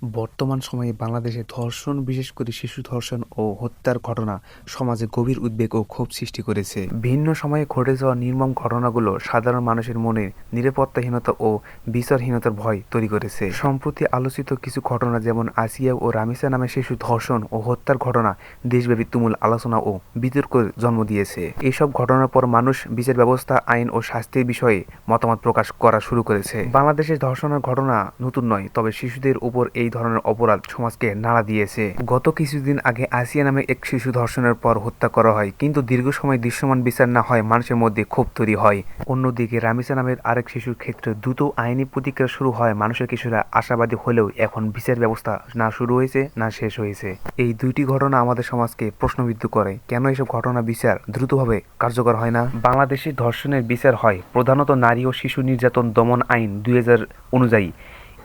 বর্তমান সময়ে বাংলাদেশে ধর্ষণ, বিশেষ করে শিশু ধর্ষণ ও হত্যার ঘটনা সমাজে গভীর উদ্বেগ ও ক্ষোভ সৃষ্টি করেছে। ভিন্ন সময়ে ঘটে যাওয়া নির্মম ঘটনাগুলো সাধারণ মানুষের মনে নিরাপত্তাহীনতা ও বিচারহীনতার ভয় তৈরি করেছে। সম্প্রতি আলোচিত কিছু ঘটনা যেমন আসিয়া ও রামিসা নামে শিশু ধর্ষণ ও হত্যার ঘটনা দেশব্যাপী তুমুল আলোচনা ও বিতর্কের জন্ম দিয়েছে। এসব ঘটনার পর মানুষ বিচার ব্যবস্থা, আইন ও শাস্তির বিষয়ে মতামত প্রকাশ করা শুরু করেছে। বাংলাদেশের ধর্ষণের ঘটনা নতুন নয়, তবে শিশুদের উপর এই ধরনের অপরাধ সমাজকে নাড়া দিয়েছে। গত কিছুদিন আগে আসিয়া নামে এক শিশু ধর্ষণের পর হত্যা করা হয়, কিন্তু দীর্ঘ সময় দৃশ্যমান বিচার না হয় মানুষের মধ্যে ক্ষোভ তৈরি হয়। অন্যদিকে রামিসা নামের আরেক শিশুর ক্ষেত্রে দ্রুত আইনি প্রতিক্রিয়া শুরু হয় মানুষের কিছুটা আশাবাদী হলেও এখন বিচার ব্যবস্থা না শুরু হয়েছে না শেষ হয়েছে। এই দুইটি ঘটনা আমাদের সমাজকে প্রশ্নবিদ্ধ করে, কেন এসব ঘটনা বিচার দ্রুতভাবে কার্যকর হয় না। বাংলাদেশে ধর্ষণের বিচার হয় প্রধানত নারী ও শিশু নির্যাতন দমন আইন 2000 অনুযায়ী।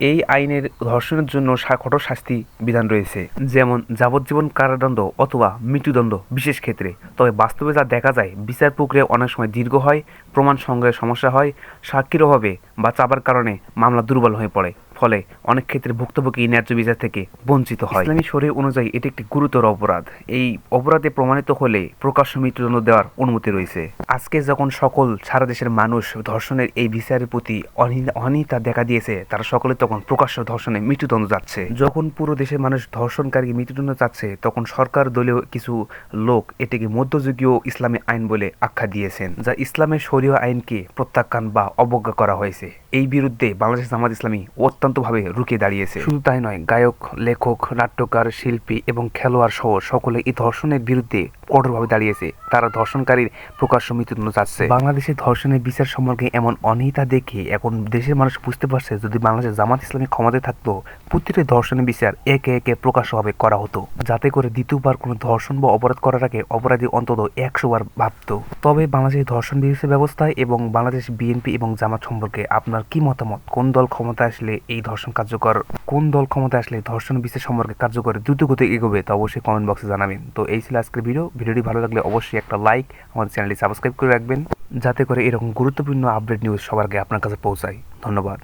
এই আইনের ধর্ষণের জন্য কঠোর শাস্তি বিধান রয়েছে, যেমন যাবজ্জীবন কারাদণ্ড অথবা মৃত্যুদণ্ড বিশেষ ক্ষেত্রে। তবে বাস্তবে যা দেখা যায়, বিচার প্রক্রিয়া অনেক সময় দীর্ঘ হয়, প্রমাণ সংগ্রহের সমস্যা হয়, সাক্ষীর অভাবে বা চাপার কারণে মামলা দুর্বল হয়ে পড়ে। ফলে অনেক ক্ষেত্রে ভুক্তভোগী ন্যায্য বিচার থেকে বঞ্চিত হয়। ইসলামী শরীয়ত অনুযায়ী এটি একটি গুরুতর অপরাধ। এই অপরাধে প্রমাণিত হলে প্রকাশ্য মৃত্যুদণ্ড দেওয়ার অনুমতি রয়েছে। আজকে যখন সকল সারা দেশের মানুষ ধর্ষণের এই বিচারের প্রতি অনীহা দেখা দিয়েছে, তারা সকলে তখন প্রকাশ্য ধর্ষণে মৃত্যুদণ্ড যাচ্ছে। যখন পুরো দেশের মানুষ ধর্ষণকারীকে মৃত্যুদণ্ড চাচ্ছে, তখন সরকার দলীয় কিছু লোক এটিকে মধ্যযুগীয় ইসলামী আইন বলে আখ্যা দিয়েছেন, যা ইসলামের শরীয় আইনকে প্রত্যাখ্যান বা অবজ্ঞা করা হয়েছে। এই বিরুদ্ধে বাংলাদেশ জামাত ইসলামী অত্যন্তভাবে রুখে দাঁড়িয়েছে। শুধু তাই নয়, গায়ক, লেখক, নাট্যকার, শিল্পী এবং খেলোয়াড় সহ সকলে এই ধর্ষণের বিরুদ্ধে কঠোরভাবে দাঁড়িয়েছে। তারা ধর্ষণকারীর প্রকাশ্য মৃত্যুদণ্ড চাচ্ছে। বাংলাদেশে ধর্ষণের বিচার সম্পর্কে এমন অনীহা দেখে এখন দেশের মানুষ বুঝতে পারছে, যদি বাংলাদেশের জামাত ইসলামী ক্ষমতায় থাকতো, প্রতিটি ধর্ষণের বিচার একে একে প্রকাশ্যভাবে করা হতো, যাতে করে দ্বিতীয়বার কোনো ধর্ষণ বা অপরাধ করার আগে অপরাধী অন্তত 100 বার ভাবত। তবে বাংলাদেশের ধর্ষণ বিচার ব্যবস্থায় এবং বাংলাদেশ বিএনপি এবং জামাত সম্পর্কে আপনার কি মতামত? কোন দল ক্ষমতা আসলে এই ধর্ষণ কার্যকর, কোন দল ক্ষমতা আসলে ধর্ষণ বিচার সম্পর্কে কার্যকর দ্রুত গতিতে এগোবে, তা অবশ্যই কমেন্ট বক্সে জানাবেন। তো এই ছিল আজকের ভিডিওটি ভালো লাগলে অবশ্যই একটা লাইক, আমাদের চ্যানেলটি সাবস্ক্রাইব করে রাখবেন, যাতে করে এরকম গুরুত্বপূর্ণ আপডেট নিউজ সবার আগে আপনার কাছে পৌঁছায়। ধন্যবাদ।